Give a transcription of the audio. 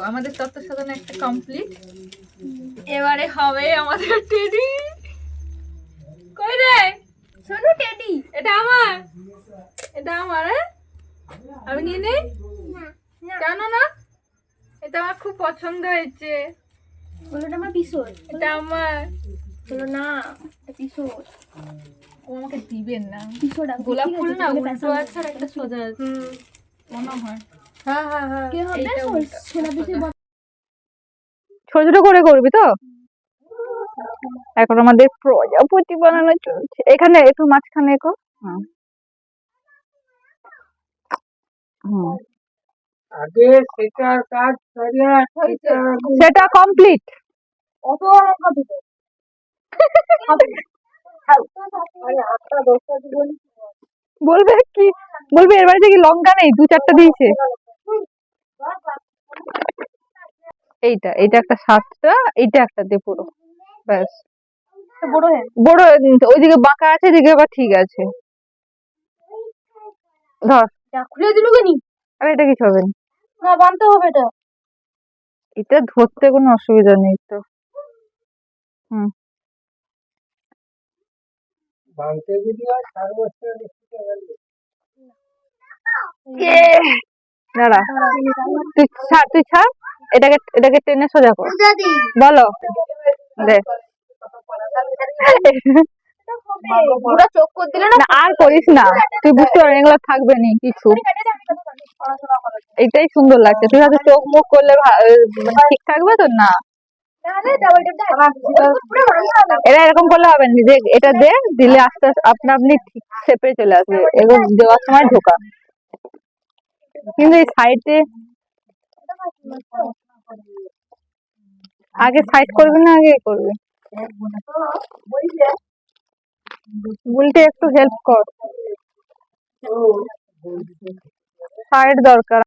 আমাদের তত্ত্ব সাজানো একটা কমপ্লিট। এবারে হবে আমাদের টেডি। কই রে সোনু টেডি? এটা আমার, এটা আমার। আমি নিয়ে নেই? কেন না? এটা আমার খুব পছন্দ হয়েছে। ওটা আমার পিসোর। এটা আমার। বলো না, এটা পিসোর। ও আমাকে দিবেন না। পিসোর গোলাপ ফুল না উল্টো আছে আর একটা সোজা আছে মনে হয়। হ্যাঁ হ্যাঁ হ্যাঁ, কে হবে? সোনা পিসের ছোট ছোট করে করবি তো? এখন আমাদের প্রজাপতি বানানো চলছে। এখানে একটু মাঝখানে একটু আগে সেটার কাজ সেটা কমপ্লিট। অত লঙ্কা দিতে বলবে কি বলবে, এর বাড়িতে কি লঙ্কা নেই? 2-4টা দিয়েছে। এইটা একটা 7টা, এইটা একটা দে পুরো, ব্যাস। বড় হ্যাঁ বড় ওইদিকে বাঁকা আছে, এদিকে আবার ঠিক আছে। ধর, খুলে দিল কেনি? আরে এটা কিছু হবে না, না বানতে হবে এটা। এটা ধরতে কোনো অসুবিধা নেই তো। হুম, বানতে যদি হয় 4 বছর দাঁড়া, তুই ছাড়, এটাকে টেনে সোজা কর। বলো দে। পুরো চোখ করে দিলে না আর করিস না, তুই বুঝতে পারবি এগুলো থাকবে না কিছু। এটাই সুন্দর লাগছে। তুই হয়তো চোখ মুখ করলে মানে ঠিক থাকবে তো না। এরা এরকম করলে হবে না, যে এটা দিলে আস্তে আস্তে আপনা আপনি ঠিক শেপে চলে আসবে। এগুলো দেওয়ার সময় ঢোকা, কিন্তু এই সাইডে আগে সাইড করবি না আগে করবি? বুলটে একটু হেল্প কর, সাইড দরকার।